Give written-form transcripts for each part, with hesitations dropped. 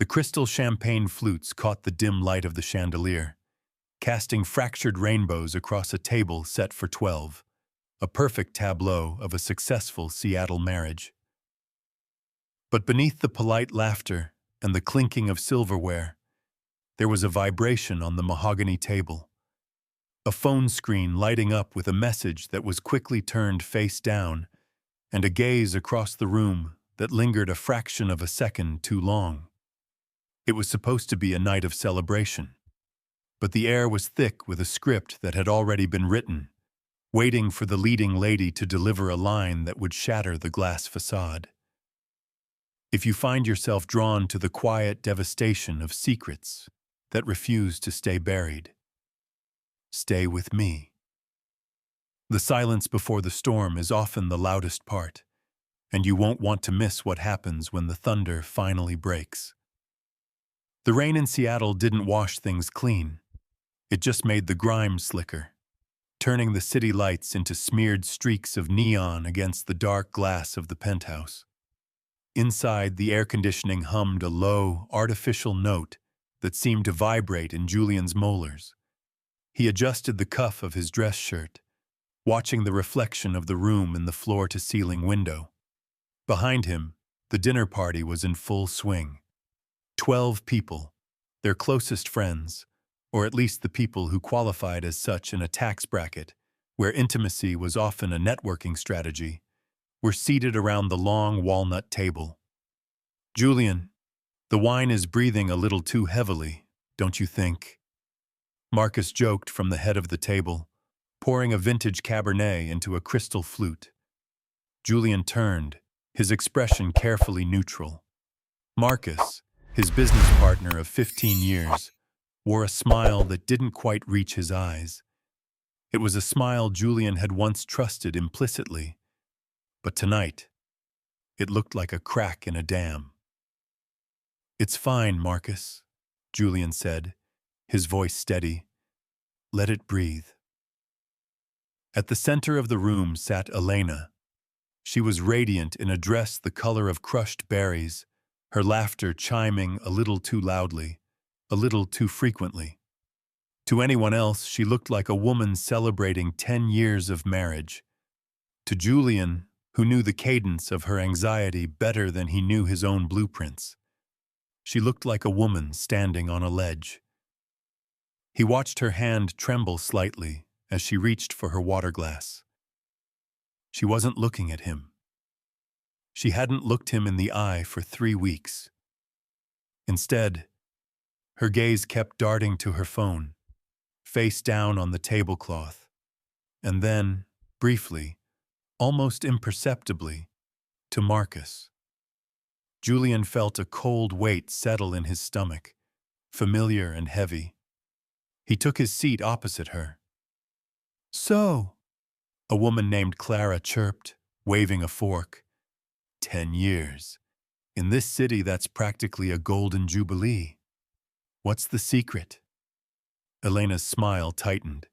The crystal champagne flutes caught the dim light of the chandelier, casting fractured rainbows across a table set for 12, a perfect tableau of a successful Seattle marriage. But beneath the polite laughter and the clinking of silverware, there was a vibration on the mahogany table, a phone screen lighting up with a message that was quickly turned face down, and a gaze across the room that lingered a fraction of a second too long. It was supposed to be a night of celebration, but the air was thick with a script that had already been written, waiting for the leading lady to deliver a line that would shatter the glass facade. If you find yourself drawn to the quiet devastation of secrets that refuse to stay buried, stay with me. The silence before the storm is often the loudest part, and you won't want to miss what happens when the thunder finally breaks. The rain in Seattle didn't wash things clean. It just made the grime slicker, turning the city lights into smeared streaks of neon against the dark glass of the penthouse. Inside, the air conditioning hummed a low, artificial note that seemed to vibrate in Julian's molars. He adjusted the cuff of his dress shirt, watching the reflection of the room in the floor-to-ceiling window. Behind him, the dinner party was in full swing. 12 people, their closest friends, or at least the people who qualified as such in a tax bracket, where intimacy was often a networking strategy, were seated around the long walnut table. "Julian, the wine is breathing a little too heavily, don't you think?" Marcus joked from the head of the table, pouring a vintage Cabernet into a crystal flute. Julian turned, his expression carefully neutral. Marcus, his business partner of 15 years, wore a smile that didn't quite reach his eyes. It was a smile Julian had once trusted implicitly, but tonight, it looked like a crack in a dam. "It's fine, Marcus," Julian said, his voice steady. "Let it breathe." At the center of the room sat Elena. She was radiant in a dress the color of crushed berries, her laughter chiming a little too loudly, a little too frequently. To anyone else, she looked like a woman celebrating 10 years of marriage. To Julian, who knew the cadence of her anxiety better than he knew his own blueprints, she looked like a woman standing on a ledge. He watched her hand tremble slightly as she reached for her water glass. She wasn't looking at him. She hadn't looked him in the eye for 3 weeks. Instead, her gaze kept darting to her phone, face down on the tablecloth, and then, briefly, almost imperceptibly, to Marcus. Julian felt a cold weight settle in his stomach, familiar and heavy. He took his seat opposite her. "So," a woman named Clara chirped, waving a fork. 10 years. In this city, that's practically a golden jubilee. What's the secret?" Elena's smile tightened.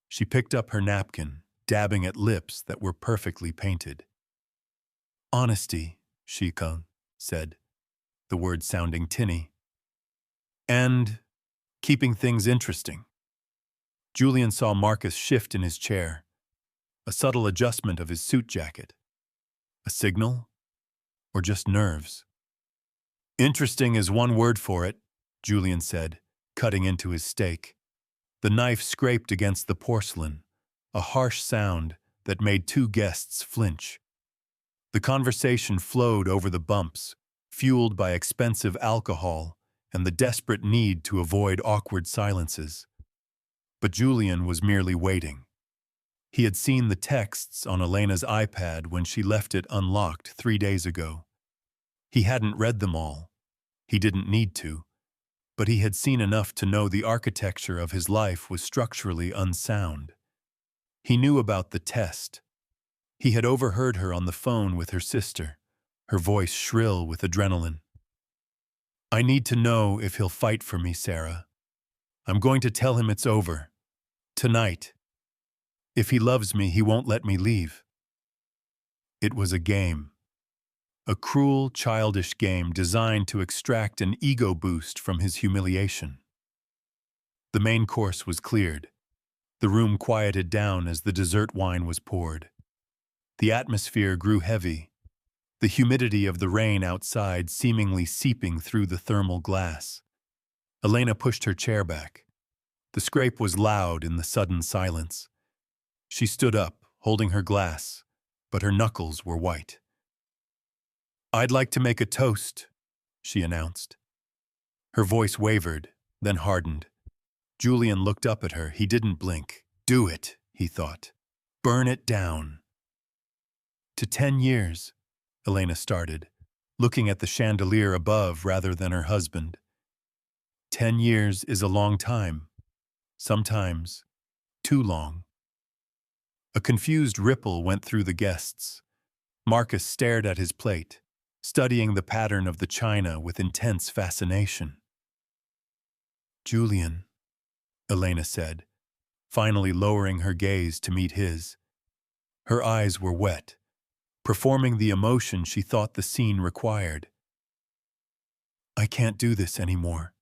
She picked up her napkin, dabbing at lips that were perfectly painted. "Honesty," she said, the word sounding tinny. "And keeping things interesting." Julian saw Marcus shift in his chair, a subtle adjustment of his suit jacket. A signal? Or just nerves? "Interesting is one word for it," Julian said, cutting into his steak. The knife scraped against the porcelain, a harsh sound that made 2 guests flinch. The conversation flowed over the bumps, fueled by expensive alcohol and the desperate need to avoid awkward silences. But Julian was merely waiting. He had seen the texts on Elena's iPad when she left it unlocked 3 days ago. He hadn't read them all. He didn't need to. But he had seen enough to know the architecture of his life was structurally unsound. He knew about the test. He had overheard her on the phone with her sister, her voice shrill with adrenaline. "I need to know if he'll fight for me, Sarah. I'm going to tell him it's over. Tonight. If he loves me, he won't let me leave." It was a game. a cruel, childish game designed to extract an ego boost from his humiliation. The main course was cleared. The room quieted down as the dessert wine was poured. The atmosphere grew heavy, the humidity of the rain outside seemingly seeping through the thermal glass. Elena pushed her chair back. The scrape was loud in the sudden silence. She stood up, holding her glass, but her knuckles were white. "I'd like to make a toast," she announced. Her voice wavered, then hardened. Julian looked up at her. He didn't blink. "Do it," he thought. "Burn it down." "To 10 years," Elena started, looking at the chandelier above rather than her husband. 10 years is a long time. Sometimes too long. A confused ripple went through the guests. Marcus stared at his plate, studying the pattern of the china with intense fascination. "Julian," Elena said, finally lowering her gaze to meet his. Her eyes were wet, performing the emotion she thought the scene required. "I can't do this anymore.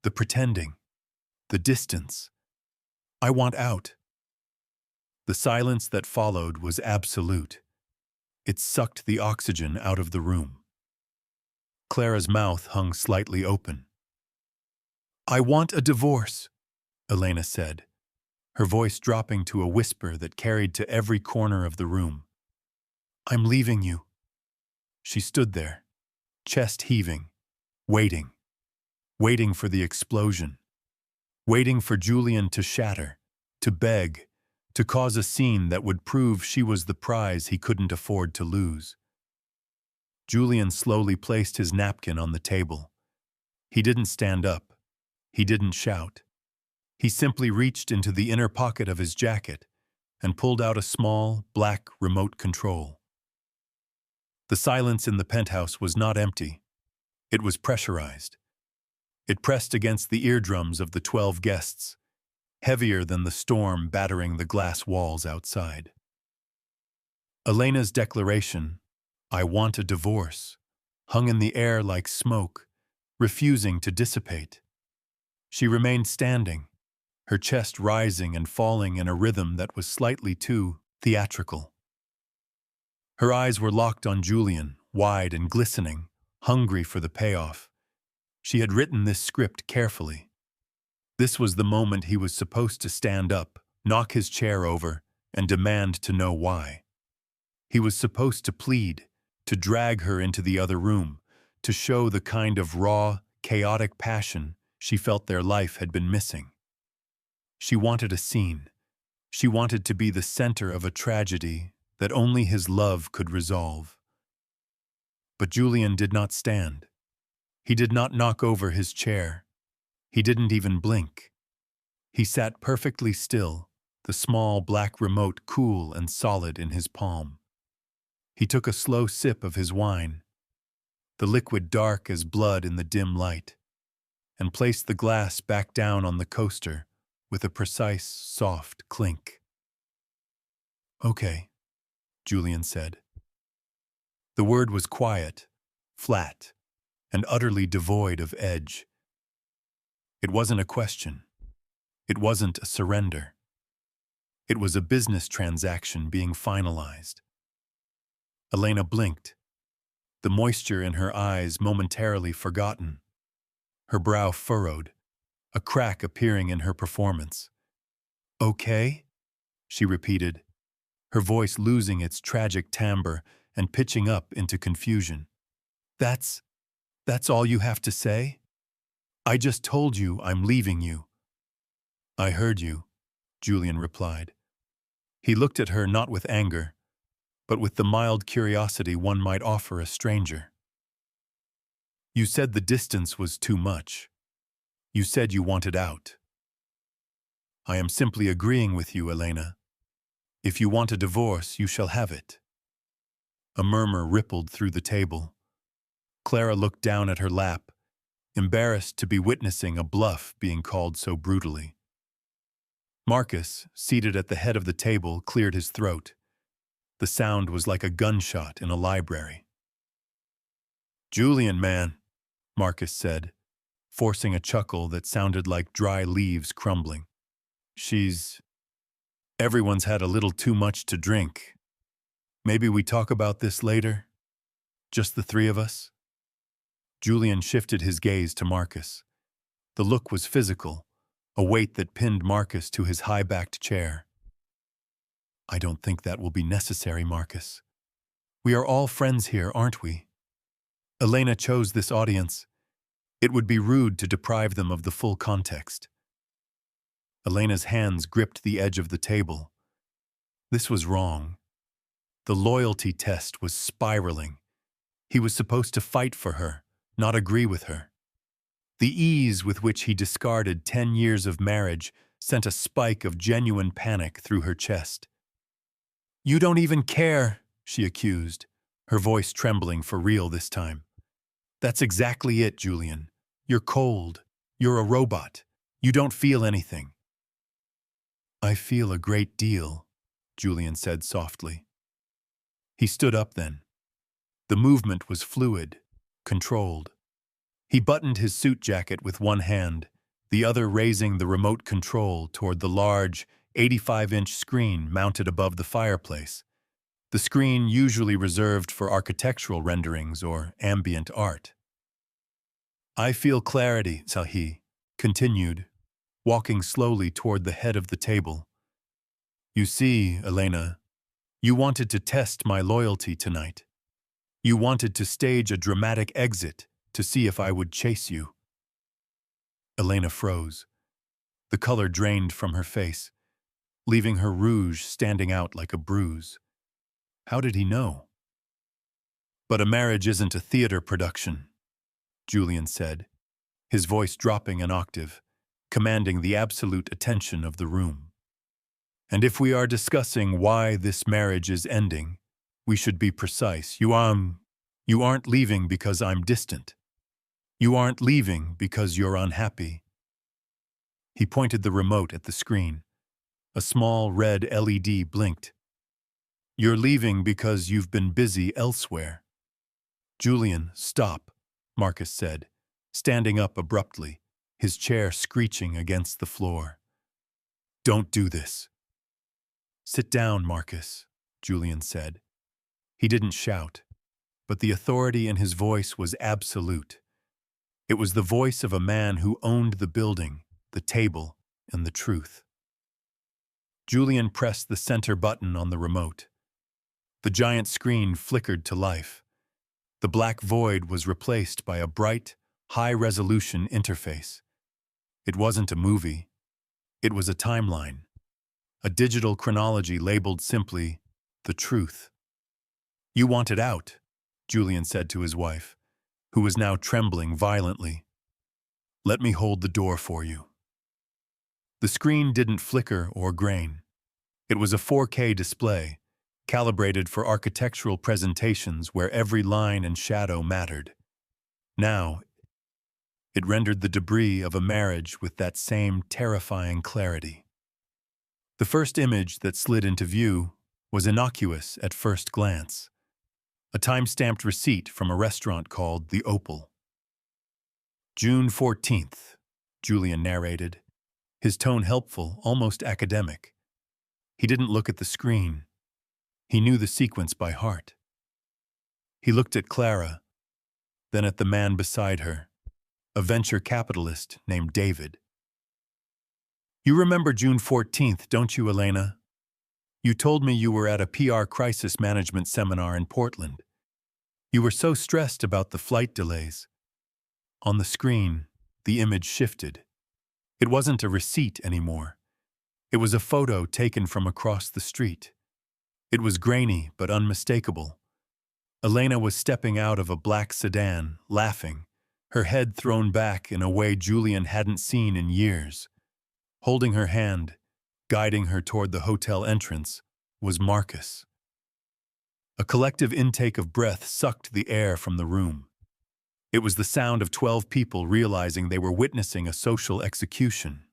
The pretending, the distance. I want out." The silence that followed was absolute. It sucked the oxygen out of the room. Clara's mouth hung slightly open. "I want a divorce," Elena said, her voice dropping to a whisper that carried to every corner of the room. "I'm leaving you." She stood there, chest heaving, waiting for the explosion, waiting for Julian to shatter, to beg, to cause a scene that would prove she was the prize he couldn't afford to lose. Julian slowly placed his napkin on the table. He didn't stand up. He didn't shout. He simply reached into the inner pocket of his jacket and pulled out a small, black remote control. The silence in the penthouse was not empty. It was pressurized. It pressed against the eardrums of the 12 guests, heavier than the storm battering the glass walls outside. Elena's declaration, "I want a divorce," hung in the air like smoke, refusing to dissipate. She remained standing, her chest rising and falling in a rhythm that was slightly too theatrical. Her eyes were locked on Julian, wide and glistening, hungry for the payoff. She had written this script carefully. This was the moment he was supposed to stand up, knock his chair over, and demand to know why. He was supposed to plead, to drag her into the other room, to show the kind of raw, chaotic passion she felt their life had been missing. She wanted a scene. She wanted to be the center of a tragedy that only his love could resolve. But Julian did not stand. He did not knock over his chair. He didn't even blink. He sat perfectly still, the small black remote cool and solid in his palm. He took a slow sip of his wine, the liquid dark as blood in the dim light, and placed the glass back down on the coaster with a precise, soft clink. "Okay," Julian said. The word was quiet, flat, and utterly devoid of edge. It wasn't a question. It wasn't a surrender. It was a business transaction being finalized. Elena blinked, the moisture in her eyes momentarily forgotten. Her brow furrowed, a crack appearing in her performance. "Okay?" she repeated, her voice losing its tragic timbre and pitching up into confusion. That's all you have to say? I just told you I'm leaving you." "I heard you," Julian replied. He looked at her not with anger, but with the mild curiosity one might offer a stranger. "You said the distance was too much. You said you wanted out." "I am simply agreeing with you, Elena. If you want a divorce, you shall have it." A murmur rippled through the table. Clara looked down at her lap, embarrassed to be witnessing a bluff being called so brutally. Marcus, seated at the head of the table, cleared his throat. The sound was like a gunshot in a library. Julian, man, Marcus said, forcing a chuckle that sounded like dry leaves crumbling. Everyone's had a little too much to drink. Maybe we talk about this later? Just the three of us? Julian shifted his gaze to Marcus. The look was physical, a weight that pinned Marcus to his high-backed chair. I don't think that will be necessary, Marcus. We are all friends here, aren't we? Elena chose this audience. It would be rude to deprive them of the full context. Elena's hands gripped the edge of the table. This was wrong. The loyalty test was spiraling. He was supposed to fight for her, not agree with her. The ease with which he discarded 10 years of marriage sent a spike of genuine panic through her chest. You don't even care, she accused, her voice trembling for real this time. That's exactly it, Julian. You're cold. You're a robot. You don't feel anything. I feel a great deal, Julian said softly. He stood up then. The movement was fluid, controlled. He buttoned his suit jacket with one hand, the other raising the remote control toward the large, 85-inch screen mounted above the fireplace, the screen usually reserved for architectural renderings or ambient art. I feel clarity, Sahi continued, walking slowly toward the head of the table. You see, Elena, you wanted to test my loyalty tonight. You wanted to stage a dramatic exit to see if I would chase you. Elena froze. The color drained from her face, leaving her rouge standing out like a bruise. How did he know? But a marriage isn't a theater production, Julian said, his voice dropping an octave, commanding the absolute attention of the room. And if we are discussing why this marriage is ending, we should be precise. You aren't leaving because I'm distant. You aren't leaving because you're unhappy. He pointed the remote at the screen. A small red LED blinked. You're leaving because you've been busy elsewhere. Julian, stop, Marcus said, standing up abruptly, his chair screeching against the floor. Don't do this. Sit down, Marcus, Julian said. He didn't shout, but the authority in his voice was absolute. It was the voice of a man who owned the building, the table, and the truth. Julian pressed the center button on the remote. The giant screen flickered to life. The black void was replaced by a bright, high-resolution interface. It wasn't a movie. It was a timeline. A digital chronology labeled simply, The Truth. You want it out, Julian said to his wife, who was now trembling violently. Let me hold the door for you. The screen didn't flicker or grain. It was a 4K display, calibrated for architectural presentations where every line and shadow mattered. Now, it rendered the debris of a marriage with that same terrifying clarity. The first image that slid into view was innocuous at first glance. A time-stamped receipt from a restaurant called The Opal. June 14th, Julian narrated, his tone helpful, almost academic. He didn't look at the screen. He knew the sequence by heart. He looked at Clara, then at the man beside her, a venture capitalist named David. You remember June 14th, don't you, Elena? You told me you were at a PR crisis management seminar in Portland. You were so stressed about the flight delays. On the screen, the image shifted. It wasn't a receipt anymore. It was a photo taken from across the street. It was grainy but unmistakable. Elena was stepping out of a black sedan, laughing, her head thrown back in a way Julian hadn't seen in years. Holding her hand, guiding her toward the hotel entrance, was Marcus. A collective intake of breath sucked the air from the room. It was the sound of 12 people realizing they were witnessing a social execution.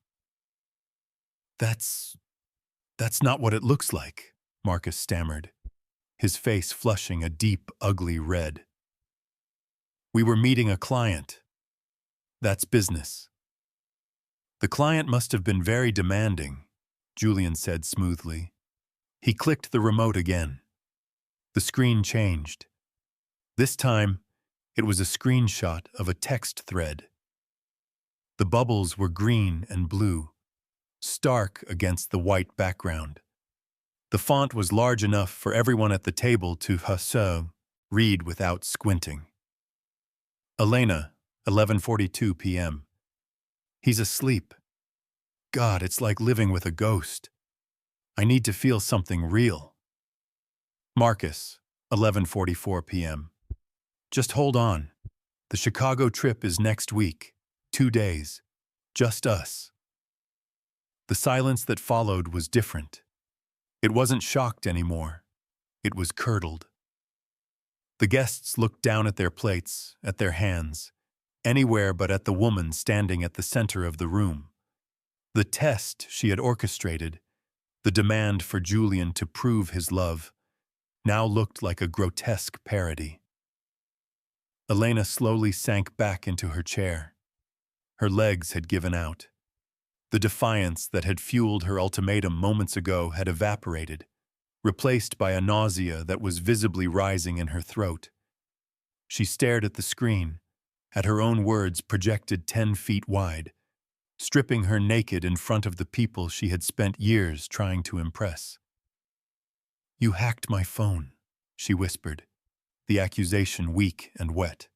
That's not what it looks like, Marcus stammered, his face flushing a deep, ugly red. We were meeting a client. That's business. The client must have been very demanding, Julian said smoothly. He clicked the remote again. The screen changed. This time, it was a screenshot of a text thread. The bubbles were green and blue, stark against the white background. The font was large enough for everyone at the table to read without squinting. Elena, 11:42 p.m. He's asleep. God, it's like living with a ghost. I need to feel something real. Marcus, 11:44 p.m. Just hold on. The Chicago trip is next week. 2 days. Just us. The silence that followed was different. It wasn't shocked anymore. It was curdled. The guests looked down at their plates, at their hands, anywhere but at the woman standing at the center of the room. The test she had orchestrated, the demand for Julian to prove his love, now looked like a grotesque parody. Elena slowly sank back into her chair. Her legs had given out. The defiance that had fueled her ultimatum moments ago had evaporated, replaced by a nausea that was visibly rising in her throat. She stared at the screen, at her own words projected 10 feet wide, stripping her naked in front of the people she had spent years trying to impress. "You hacked my phone," she whispered, the accusation weak and wet.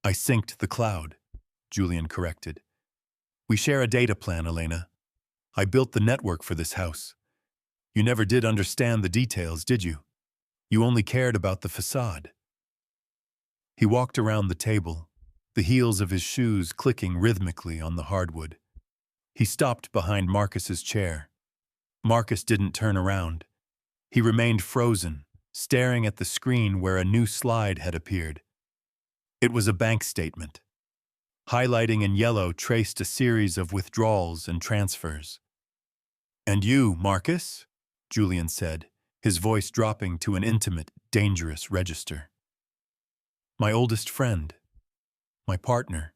"I synced the cloud," Julian corrected. "We share a data plan, Elena. I built the network for this house. You never did understand the details, did you? You only cared about the facade." He walked around the table, the heels of his shoes clicking rhythmically on the hardwood. He stopped behind Marcus's chair. Marcus didn't turn around. He remained frozen, staring at the screen where a new slide had appeared. It was a bank statement. Highlighting in yellow traced a series of withdrawals and transfers. "And you, Marcus?" Julian said, his voice dropping to an intimate, dangerous register. "My oldest friend. My partner.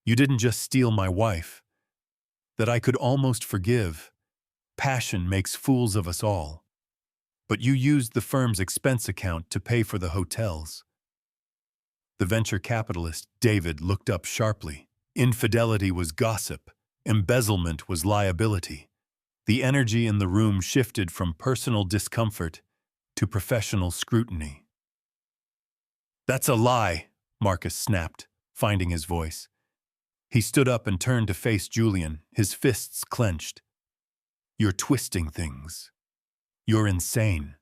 You didn't just steal my wife. That I could almost forgive. Passion makes fools of us all. But you used the firm's expense account to pay for the hotels." The venture capitalist, David, looked up sharply. Infidelity was gossip. Embezzlement was liability. The energy in the room shifted from personal discomfort to professional scrutiny. "That's a lie," Marcus snapped, finding his voice. He stood up and turned to face Julian, his fists clenched. "You're twisting things. You're insane."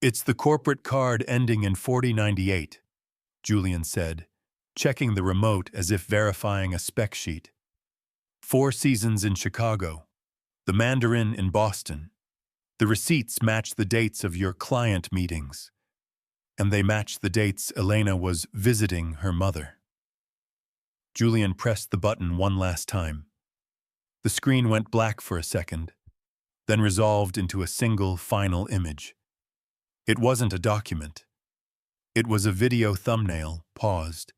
"It's the corporate card ending in 4098, Julian said, checking the remote as if verifying a spec sheet. 4 Seasons in Chicago. The Mandarin in Boston. The receipts match the dates of your client meetings. And they match the dates Elena was visiting her mother." Julian pressed the button one last time. The screen went black for a second, then resolved into a single final image. It wasn't a document. It was a video thumbnail, paused.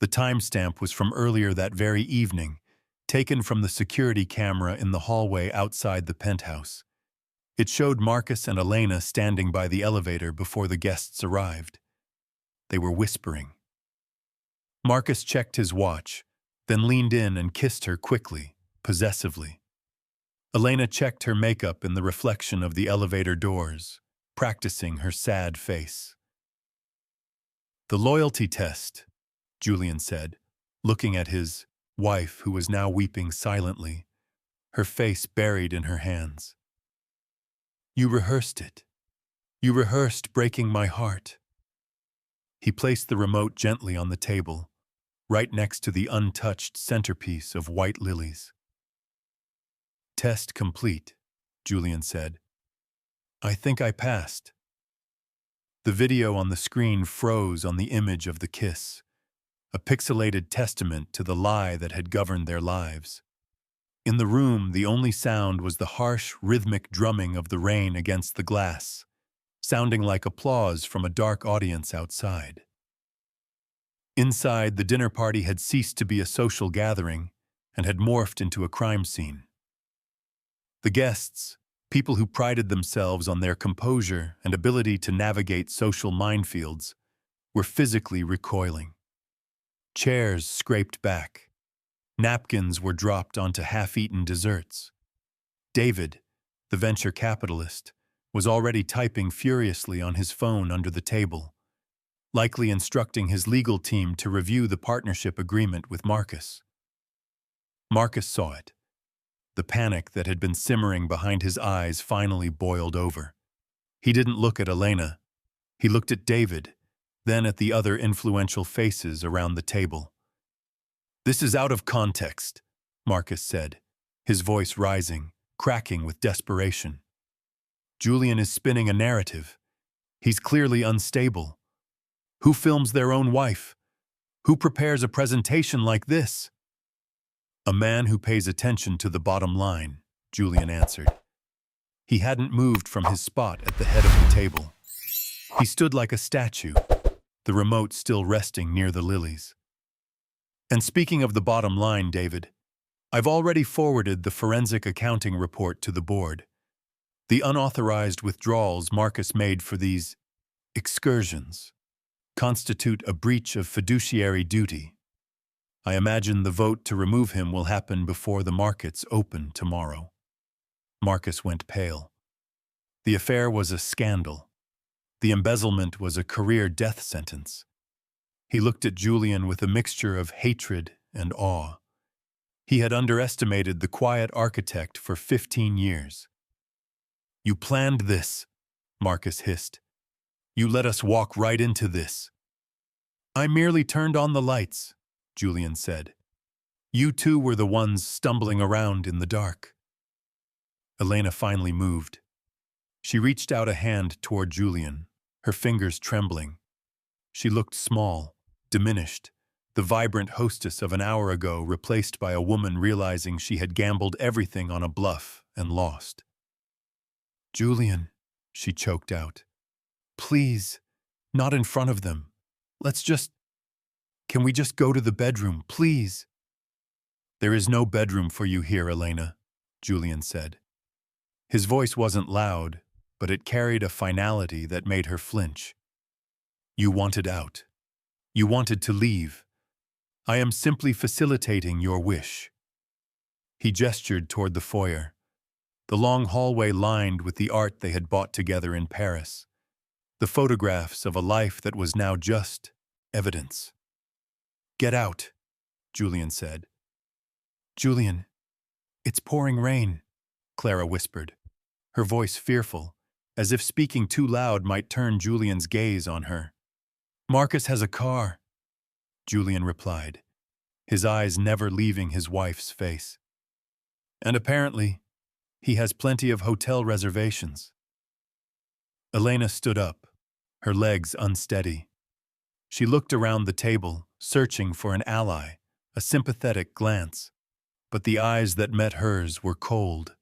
The timestamp was from earlier that very evening, taken from the security camera in the hallway outside the penthouse. It showed Marcus and Elena standing by the elevator before the guests arrived. They were whispering. Marcus checked his watch, then leaned in and kissed her quickly, possessively. Elena checked her makeup in the reflection of the elevator doors, practicing her sad face. "The loyalty test," Julian said, looking at his wife who was now weeping silently, her face buried in her hands. "You rehearsed it. You rehearsed breaking my heart." He placed the remote gently on the table, right next to the untouched centerpiece of white lilies. "Test complete," Julian said. "I think I passed." The video on the screen froze on the image of the kiss, a pixelated testament to the lie that had governed their lives. In the room, the only sound was the harsh, rhythmic drumming of the rain against the glass, sounding like applause from a dark audience outside. Inside, the dinner party had ceased to be a social gathering and had morphed into a crime scene. The guests, people who prided themselves on their composure and ability to navigate social minefields, were physically recoiling. Chairs scraped back. Napkins were dropped onto half-eaten desserts. David, the venture capitalist, was already typing furiously on his phone under the table, likely instructing his legal team to review the partnership agreement with Marcus. Marcus saw it. The panic that had been simmering behind his eyes finally boiled over. He didn't look at Elena. He looked at David, then at the other influential faces around the table. "This is out of context," Marcus said, his voice rising, cracking with desperation. "Julian is spinning a narrative. He's clearly unstable. Who films their own wife? Who prepares a presentation like this?" "A man who pays attention to the bottom line," Julian answered. He hadn't moved from his spot at the head of the table. He stood like a statue, the remote still resting near the lilies. "And speaking of the bottom line, David, I've already forwarded the forensic accounting report to the board. The unauthorized withdrawals Marcus made for these excursions constitute a breach of fiduciary duty. I imagine the vote to remove him will happen before the markets open tomorrow." Marcus went pale. The affair was a scandal. The embezzlement was a career death sentence. He looked at Julian with a mixture of hatred and awe. He had underestimated the quiet architect for 15 years. "You planned this," Marcus hissed. "You let us walk right into this." "I merely turned on the lights," Julian said. "You two were the ones stumbling around in the dark." Elena finally moved. She reached out a hand toward Julian, her fingers trembling. She looked small, diminished, the vibrant hostess of an hour ago replaced by a woman realizing she had gambled everything on a bluff and lost. "Julian," she choked out. "Please, not in front of them. Can we just go to the bedroom, please?" "There is no bedroom for you here, Elena," Julian said. His voice wasn't loud, but it carried a finality that made her flinch. "You wanted out. You wanted to leave. I am simply facilitating your wish." He gestured toward the foyer, the long hallway lined with the art they had bought together in Paris, the photographs of a life that was now just evidence. "Get out," Julian said. "Julian, it's pouring rain," Clara whispered, her voice fearful, as if speaking too loud might turn Julian's gaze on her. "Marcus has a car," Julian replied, his eyes never leaving his wife's face. "And apparently, he has plenty of hotel reservations." Elena stood up, her legs unsteady. She looked around the table, searching for an ally, a sympathetic glance, but the eyes that met hers were cold,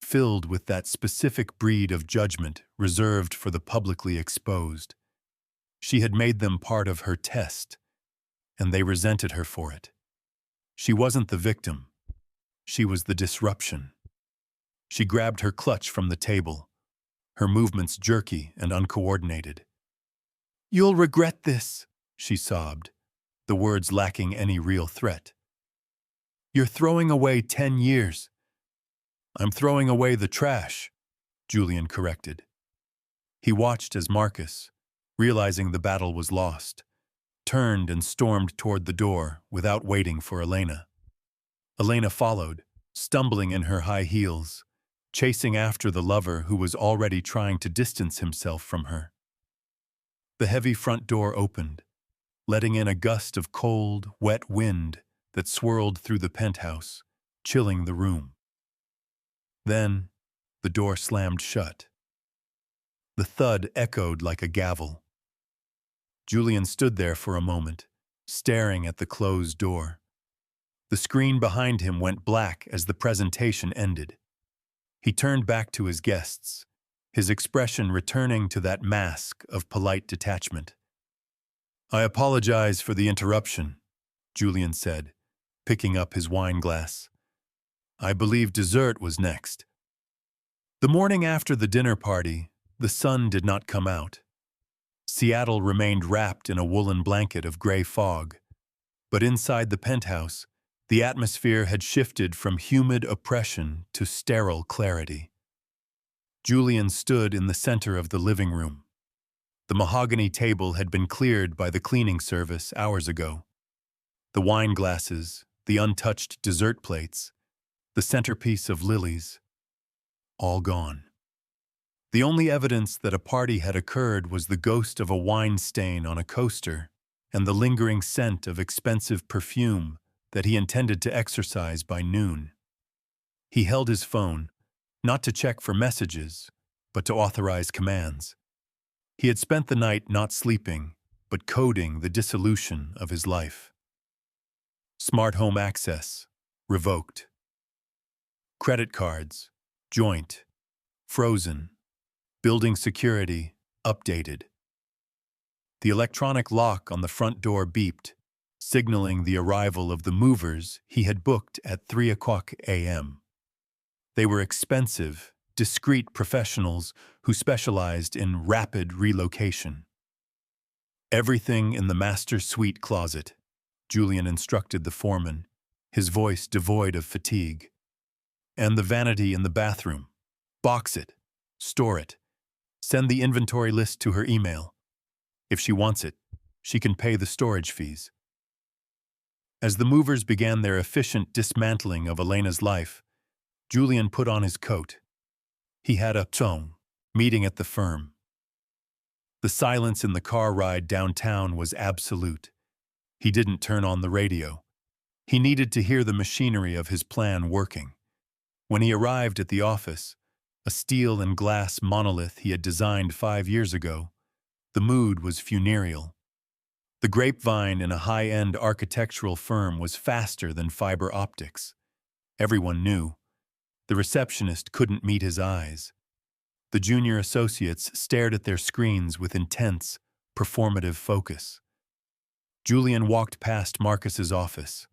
filled with that specific breed of judgment reserved for the publicly exposed. She had made them part of her test, and they resented her for it. She wasn't the victim. She was the disruption. She grabbed her clutch from the table, her movements jerky and uncoordinated. "You'll regret this," she sobbed, the words lacking any real threat. "You're throwing away 10 years. "I'm throwing away the trash," Julian corrected. He watched as Marcus, realizing the battle was lost, turned and stormed toward the door without waiting for Elena. Elena followed, stumbling in her high heels, chasing after the lover who was already trying to distance himself from her. The heavy front door opened, letting in a gust of cold, wet wind that swirled through the penthouse, chilling the room. Then, the door slammed shut. The thud echoed like a gavel. Julian stood there for a moment, staring at the closed door. The screen behind him went black as the presentation ended. He turned back to his guests, his expression returning to that mask of polite detachment. I apologize for the interruption, Julian said, picking up his wine glass. I believe dessert was next. The morning after the dinner party, the sun did not come out. Seattle remained wrapped in a woolen blanket of gray fog, but inside the penthouse, the atmosphere had shifted from humid oppression to sterile clarity. Julian stood in the center of the living room. The mahogany table had been cleared by the cleaning service hours ago. The wine glasses, the untouched dessert plates, the centerpiece of lilies, all gone. The only evidence that a party had occurred was the ghost of a wine stain on a coaster and the lingering scent of expensive perfume that he intended to exorcise by noon. He held his phone, not to check for messages, but to authorize commands. He had spent the night not sleeping, but coding the dissolution of his life. Smart home access, revoked. Credit cards, joint, frozen. Building security, updated. The electronic lock on the front door beeped, signaling the arrival of the movers he had booked at 3:00 a.m. They were expensive, discreet professionals who specialized in rapid relocation. Everything in the master suite closet, Julian instructed the foreman, his voice devoid of fatigue. And the vanity in the bathroom. Box it. Store it. Send the inventory list to her email. If she wants it, she can pay the storage fees. As the movers began their efficient dismantling of Elena's life, Julian put on his coat. He had a meeting at the firm. The silence in the car ride downtown was absolute. He didn't turn on the radio. He needed to hear the machinery of his plan working. When he arrived at the office, a steel and glass monolith he had designed 5 years ago, the mood was funereal. The grapevine in a high-end architectural firm was faster than fiber optics. Everyone knew. The receptionist couldn't meet his eyes. The junior associates stared at their screens with intense, performative focus. Julian walked past Marcus's office.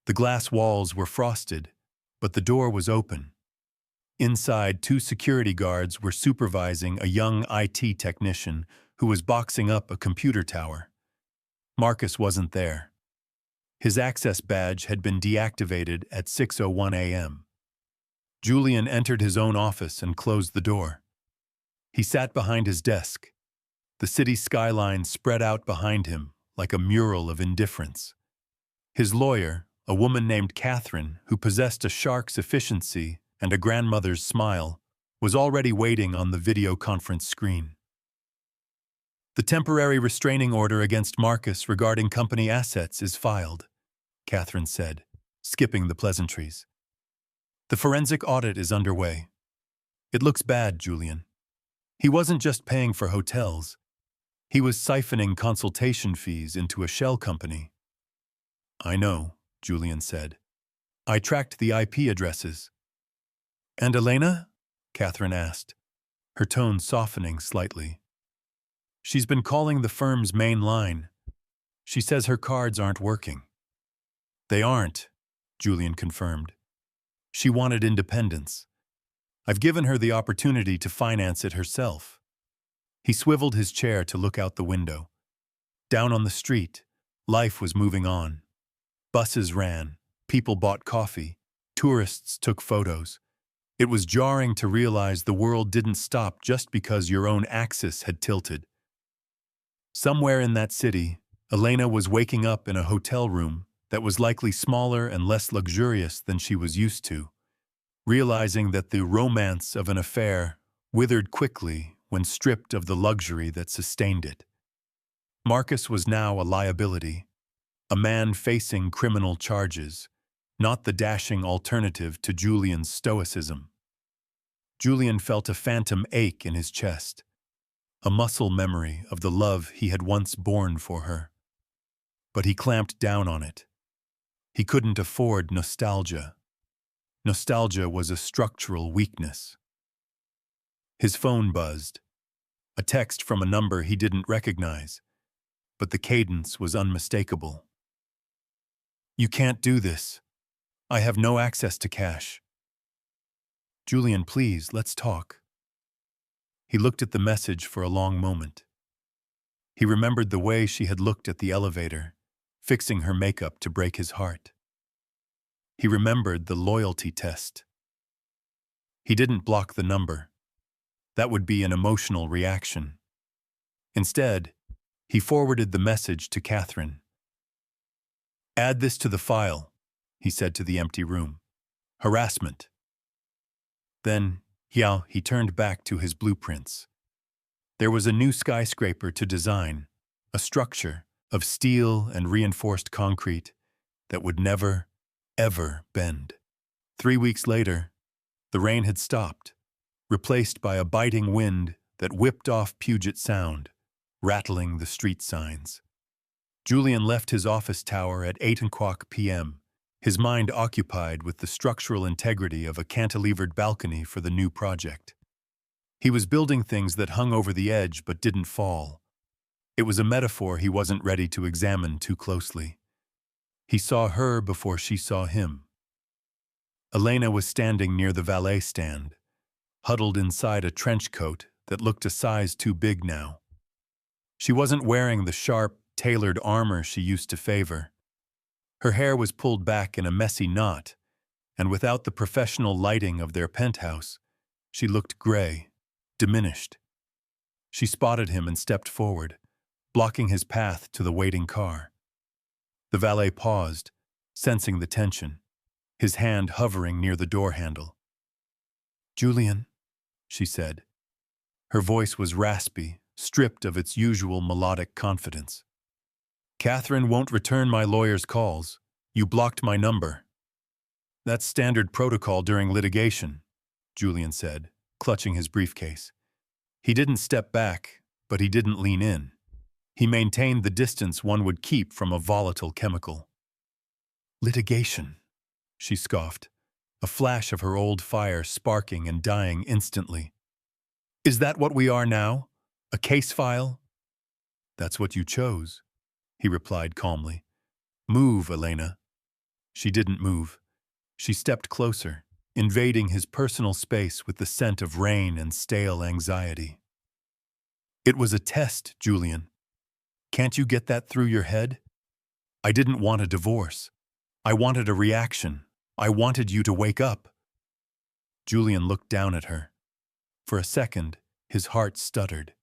The glass walls were frosted, but the door was open. Inside, 2 security guards were supervising a young IT technician who was boxing up a computer tower. Marcus wasn't there. His access badge had been deactivated at 6:01 a.m. Julian entered his own office and closed the door. He sat behind his desk. The city skyline spread out behind him like a mural of indifference. His lawyer, a woman named Catherine, who possessed a shark's efficiency and a grandmother's smile, was already waiting on the video conference screen. The temporary restraining order against Marcus regarding company assets is filed, Catherine said, skipping the pleasantries. The forensic audit is underway. It looks bad, Julian. He wasn't just paying for hotels. He was siphoning consultation fees into a shell company. I know, Julian said. I tracked the IP addresses. And Elena? Catherine asked, her tone softening slightly. She's been calling the firm's main line. She says her cards aren't working. They aren't, Julian confirmed. She wanted independence. I've given her the opportunity to finance it herself. He swiveled his chair to look out the window. Down on the street, life was moving on. Buses ran, people bought coffee, tourists took photos. It was jarring to realize the world didn't stop just because your own axis had tilted. Somewhere in that city, Elena was waking up in a hotel room that was likely smaller and less luxurious than she was used to, realizing that the romance of an affair withered quickly when stripped of the luxury that sustained it. Marcus was now a liability, a man facing criminal charges, not the dashing alternative to Julian's stoicism. Julian felt a phantom ache in his chest, a muscle memory of the love he had once borne for her. But he clamped down on it. He couldn't afford nostalgia. Nostalgia was a structural weakness. His phone buzzed. A text from a number he didn't recognize. but the cadence was unmistakable. "You can't do this. I have no access to cash." "Julian, please, let's talk." He looked at the message for a long moment. He remembered the way she had looked at the elevator, fixing her makeup to break his heart. He remembered the loyalty test. He didn't block the number. That would be an emotional reaction. Instead, he forwarded the message to Catherine. "Add this to the file," he said to the empty room. "Harassment." Then, he turned back to his blueprints. There was a new skyscraper to design, a structure of steel and reinforced concrete that would never, ever bend. 3 weeks later, the rain had stopped, replaced by a biting wind that whipped off Puget Sound, rattling the street signs. Julian left his office tower at 8:00 p.m., his mind occupied with the structural integrity of a cantilevered balcony for the new project. He was building things that hung over the edge but didn't fall. It was a metaphor he wasn't ready to examine too closely. He saw her before she saw him. Elena was standing near the valet stand, huddled inside a trench coat that looked a size too big now. She wasn't wearing the sharp, tailored armor she used to favor. Her hair was pulled back in a messy knot, and without the professional lighting of their penthouse, she looked gray, diminished. She spotted him and stepped forward, blocking his path to the waiting car. The valet paused, sensing the tension, his hand hovering near the door handle. "Julian," she said. Her voice was raspy, stripped of its usual melodic confidence. "Catherine won't return my lawyer's calls. You blocked my number." "That's standard protocol during litigation," Julian said, clutching his briefcase. He didn't step back, but he didn't lean in. He maintained the distance one would keep from a volatile chemical. "Litigation," she scoffed, a flash of her old fire sparking and dying instantly. "Is that what we are now? A case file?" "That's what you chose," he replied calmly. "Move, Elena." She didn't move. She stepped closer, invading his personal space with the scent of rain and stale anxiety. "It was a test, Julian. Can't you get that through your head? I didn't want a divorce. I wanted a reaction. I wanted you to wake up." Julian looked down at her. For a second, his heart stuttered.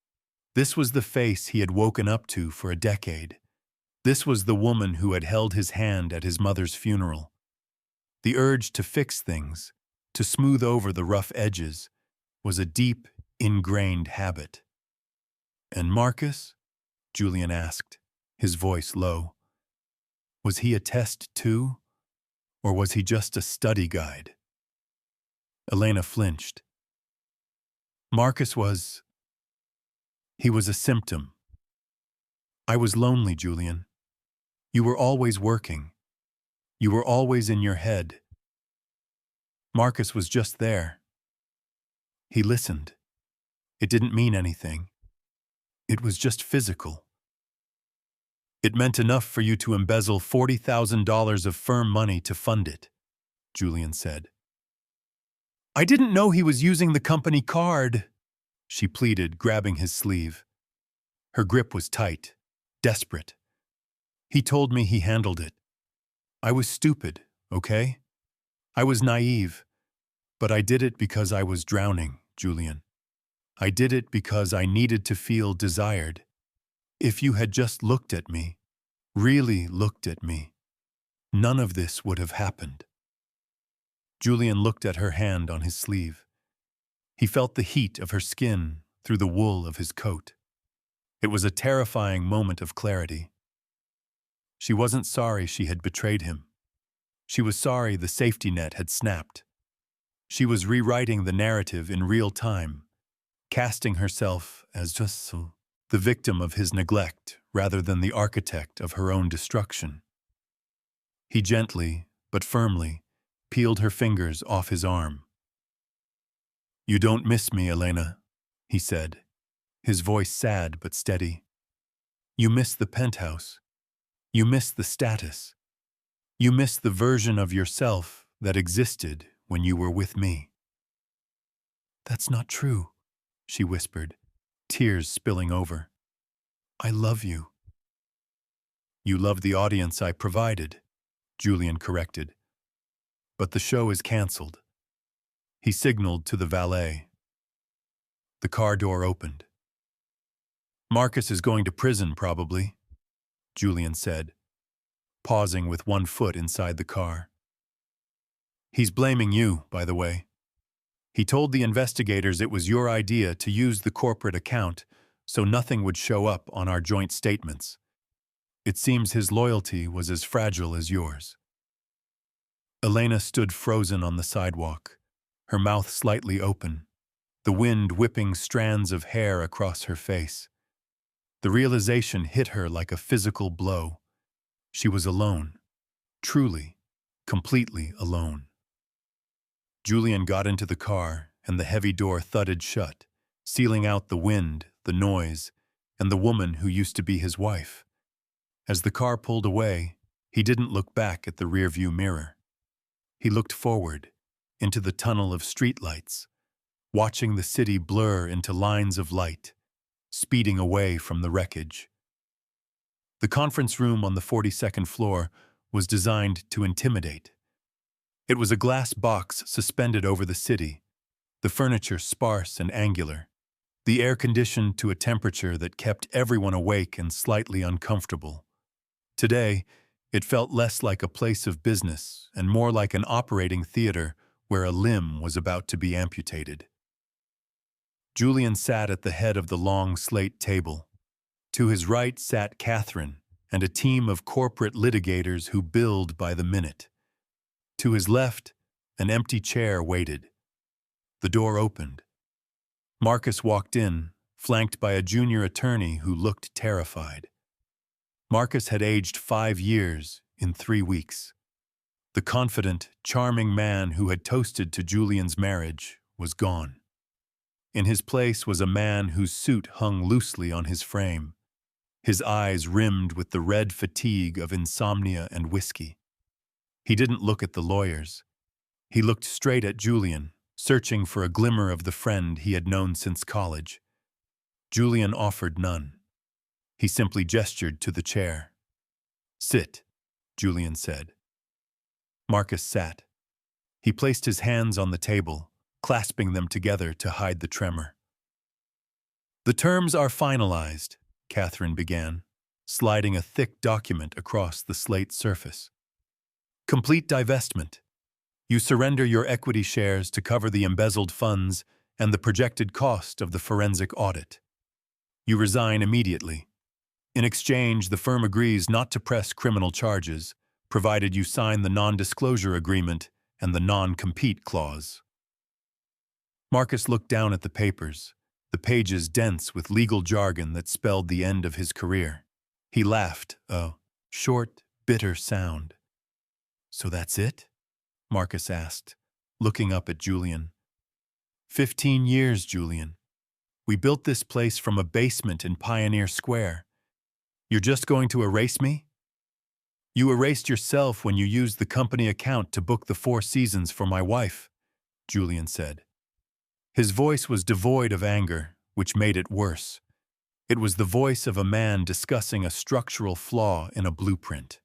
This was the face he had woken up to for a decade. This was the woman who had held his hand at his mother's funeral. The urge to fix things, to smooth over the rough edges, was a deep, ingrained habit. "And Marcus?" Julian asked, his voice low. "Was he a test too? Or was he just a study guide?" Elena flinched. "Marcus was... he was a symptom. I was lonely, Julian. You were always working. You were always in your head. Marcus was just there." He listened. It didn't mean anything. It was just physical. "It meant enough for you to embezzle $40,000 of firm money to fund it," Julian said. "I didn't know he was using the company card," she pleaded, grabbing his sleeve. Her grip was tight, desperate. "He told me he handled it. I was stupid, okay? I was naive. But I did it because I was drowning, Julian. I did it because I needed to feel desired. If you had just looked at me, really looked at me, none of this would have happened." Julian looked at her hand on his sleeve. He felt the heat of her skin through the wool of his coat. It was a terrifying moment of clarity. She wasn't sorry she had betrayed him. She was sorry the safety net had snapped. She was rewriting the narrative in real time, casting herself as just the victim of his neglect rather than the architect of her own destruction. He gently, but firmly, peeled her fingers off his arm. "You don't miss me, Elena," he said, his voice sad but steady. You miss the penthouse. You miss the status. You miss the version of yourself that existed when you were with me. That's not true, she whispered, tears spilling over. I love you. You love the audience I provided, Julian corrected. But the show is canceled. He signaled to the valet. The car door opened. Marcus is going to prison, probably, Julian said, pausing with one foot inside the car. He's blaming you, by the way. He told the investigators it was your idea to use the corporate account so nothing would show up on our joint statements. It seems his loyalty was as fragile as yours. Elena stood frozen on the sidewalk, her mouth slightly open, the wind whipping strands of hair across her face. The realization hit her like a physical blow. She was alone, truly, completely alone. Julian got into the car, and the heavy door thudded shut, sealing out the wind, the noise, and the woman who used to be his wife. As the car pulled away, he didn't look back at the rearview mirror. He looked forward, into the tunnel of streetlights, watching the city blur into lines of light, speeding away from the wreckage. The conference room on the 42nd floor was designed to intimidate. It was a glass box suspended over the city, the furniture sparse and angular, the air conditioned to a temperature that kept everyone awake and slightly uncomfortable. Today, it felt less like a place of business and more like an operating theater where a limb was about to be amputated. Julian sat at the head of the long slate table. To his right sat Catherine and a team of corporate litigators who billed by the minute. To his left, an empty chair waited. The door opened. Marcus walked in, flanked by a junior attorney who looked terrified. Marcus had aged 5 years in 3 weeks. The confident, charming man who had toasted to Julian's marriage was gone. In his place was a man whose suit hung loosely on his frame, his eyes rimmed with the red fatigue of insomnia and whiskey. He didn't look at the lawyers. He looked straight at Julian, searching for a glimmer of the friend he had known since college. Julian offered none. He simply gestured to the chair. "Sit," Julian said. Marcus sat. He placed his hands on the table, clasping them together to hide the tremor. "The terms are finalized," Catherine began, sliding a thick document across the slate surface. "Complete divestment. You surrender your equity shares to cover the embezzled funds and the projected cost of the forensic audit. You resign immediately. In exchange, the firm agrees not to press criminal charges, provided you sign the non-disclosure agreement and the non-compete clause." Marcus looked down at the papers, the pages dense with legal jargon that spelled the end of his career. He laughed, a short, bitter sound. "So that's it?" Marcus asked, looking up at Julian. 15 years, Julian. We built this place from a basement in Pioneer Square. You're just going to erase me? You erased yourself when you used the company account to book the 4 seasons for my wife," Julian said. His voice was devoid of anger, which made it worse. It was the voice of a man discussing a structural flaw in a blueprint.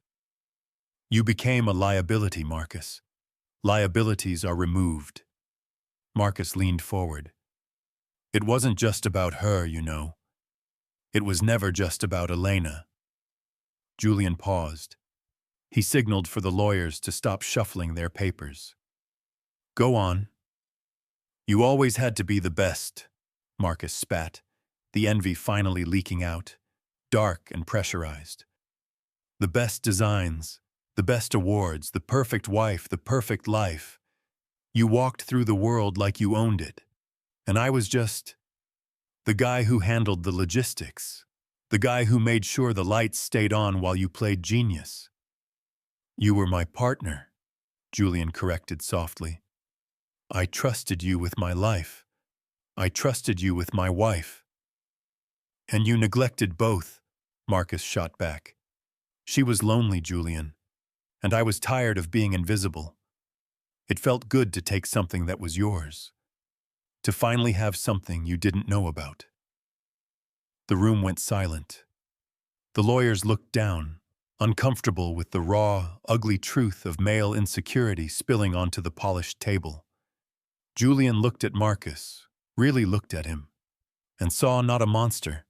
"You became a liability, Marcus. Liabilities are removed." Marcus leaned forward. "It wasn't just about her, you know. It was never just about Elena." Julian paused. He signaled for the lawyers to stop shuffling their papers. "Go on." "You always had to be the best," Marcus spat, the envy finally leaking out, dark and pressurized. "The best designs, the best awards, the perfect wife, the perfect life. You walked through the world like you owned it. And I was just the guy who handled the logistics, the guy who made sure the lights stayed on while you played genius." "You were my partner," Julian corrected softly. "I trusted you with my life. I trusted you with my wife. And you neglected both," Marcus shot back. She was lonely, Julian, and I was tired of being invisible. It felt good to take something that was yours, to finally have something you didn't know about. The room went silent. The lawyers looked down, uncomfortable with the raw, ugly truth of male insecurity spilling onto the polished table. Julian looked at Marcus, really looked at him, and saw not a monster,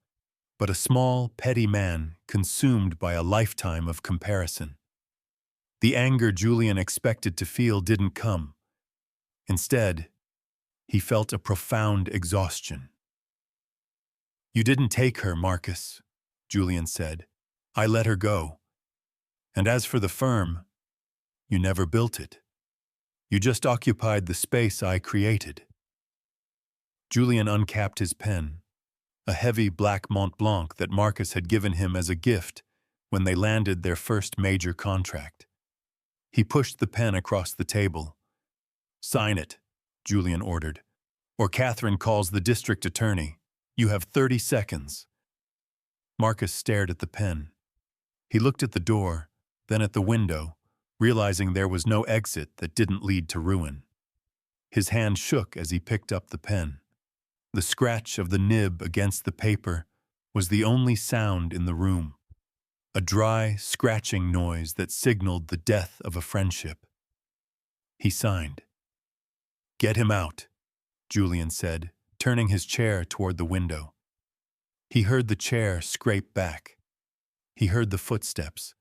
but a small, petty man consumed by a lifetime of comparison. The anger Julian expected to feel didn't come. Instead, he felt a profound exhaustion. "You didn't take her, Marcus," Julian said. "I let her go. And as for the firm, you never built it. You just occupied the space I created." Julian uncapped his pen, a heavy black Mont Blanc that Marcus had given him as a gift when they landed their first major contract. He pushed the pen across the table. "Sign it," Julian ordered, "or Catherine calls the district attorney. You have 30 seconds. Marcus stared at the pen. He looked at the door, then at the window, realizing there was no exit that didn't lead to ruin. His hand shook as he picked up the pen. The scratch of the nib against the paper was the only sound in the room, a dry, scratching noise that signaled the death of a friendship. He signed. "Get him out," Julian said, turning his chair toward the window. He heard the chair scrape back. He heard the footsteps.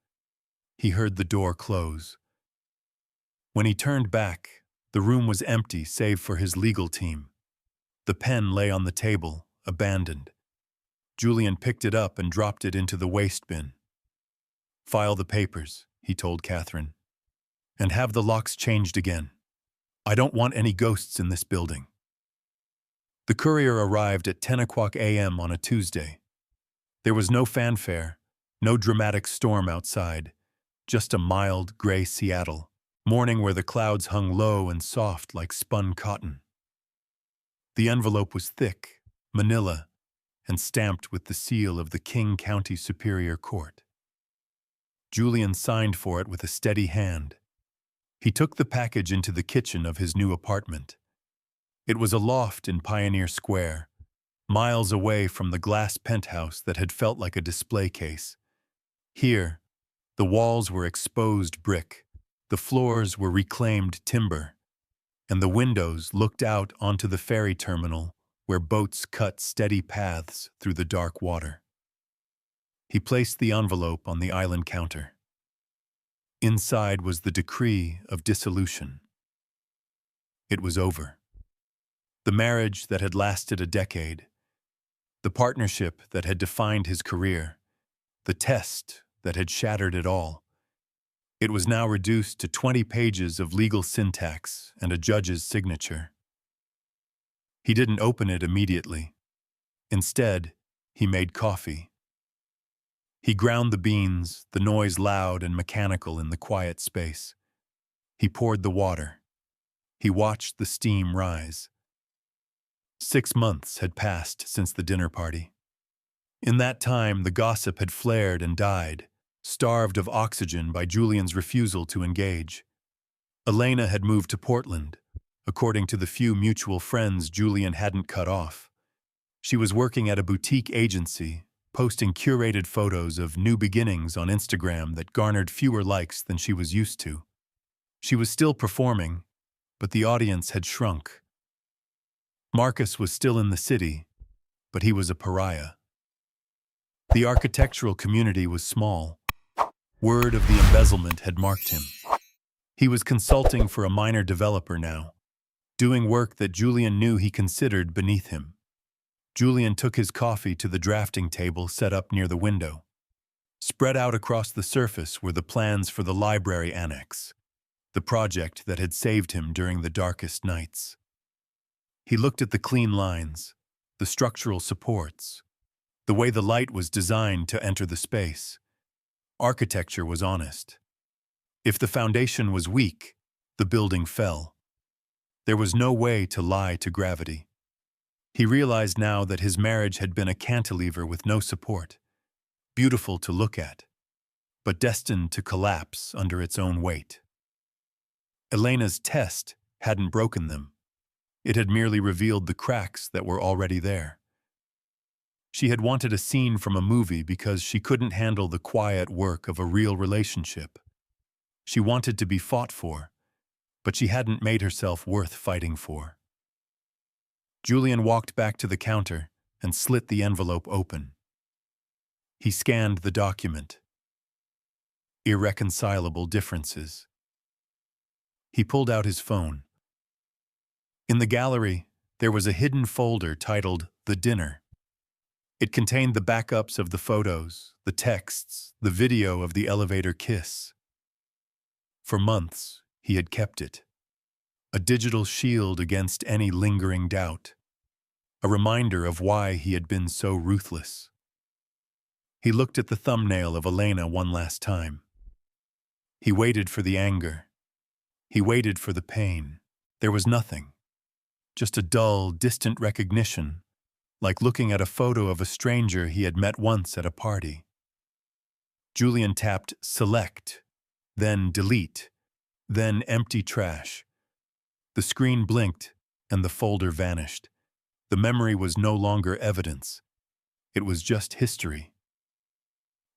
He heard the door close. When he turned back, the room was empty save for his legal team. The pen lay on the table, abandoned. Julian picked it up and dropped it into the waste bin. "File the papers," he told Catherine, "and have the locks changed again. I don't want any ghosts in this building." The courier arrived at 10 o'clock a.m. on a Tuesday. There was no fanfare, no dramatic storm outside, just a mild, gray Seattle, morning where the clouds hung low and soft like spun cotton. The envelope was thick, manila, and stamped with the seal of the King County Superior Court. Julian signed for it with a steady hand. He took the package into the kitchen of his new apartment. It was a loft in Pioneer Square, miles away from the glass penthouse that had felt like a display case. Here, the walls were exposed brick, the floors were reclaimed timber, and the windows looked out onto the ferry terminal where boats cut steady paths through the dark water. He placed the envelope on the island counter. Inside was the decree of dissolution. It was over. The marriage that had lasted a decade, the partnership that had defined his career, the test that had shattered it all. It was now reduced to 20 pages of legal syntax and a judge's signature. He didn't open it immediately. Instead, he made coffee. He ground the beans, the noise loud and mechanical in the quiet space. He poured the water. He watched the steam rise. 6 months had passed since the dinner party. In that time, the gossip had flared and died, starved of oxygen by Julian's refusal to engage. Elena had moved to Portland, according to the few mutual friends Julian hadn't cut off. She was working at a boutique agency, posting curated photos of new beginnings on Instagram that garnered fewer likes than she was used to. She was still performing, but the audience had shrunk. Marcus was still in the city, but he was a pariah. The architectural community was small. Word of the embezzlement had marked him. He was consulting for a minor developer now, doing work that Julian knew he considered beneath him. Julian took his coffee to the drafting table set up near the window. Spread out across the surface were the plans for the library annex, the project that had saved him during the darkest nights. He looked at the clean lines, the structural supports, the way the light was designed to enter the space. Architecture was honest. If the foundation was weak, the building fell. There was no way to lie to gravity. He realized now that his marriage had been a cantilever with no support. beautiful to look at, but destined to collapse under its own weight. Elena's test hadn't broken them. It had merely revealed the cracks that were already there. She had wanted a scene from a movie because she couldn't handle the quiet work of a real relationship. She wanted to be fought for, but she hadn't made herself worth fighting for. Julian walked back to the counter and slit the envelope open. He scanned the document. Irreconcilable differences. He pulled out his phone. In the gallery, there was a hidden folder titled The Dinner. It contained the backups of the photos, the texts, the video of the elevator kiss. For months, he had kept it. A digital shield against any lingering doubt. A reminder of why he had been so ruthless. He looked at the thumbnail of Elena one last time. He waited for the anger. He waited for the pain. There was nothing. Just a dull, distant recognition, like looking at a photo of a stranger he had met once at a party. Julian tapped Select, then Delete, then Empty Trash. The screen blinked, and the folder vanished. The memory was no longer evidence. It was just history.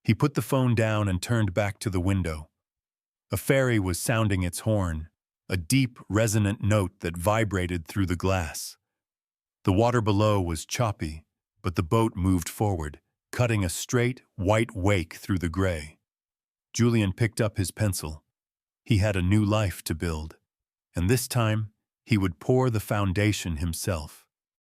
He put the phone down and turned back to the window. A ferry was sounding its horn, a deep, resonant note that vibrated through the glass. The water below was choppy, but the boat moved forward, cutting a straight, white wake through the gray. Julian picked up his pencil. He had a new life to build, and this time he would pour the foundation himself.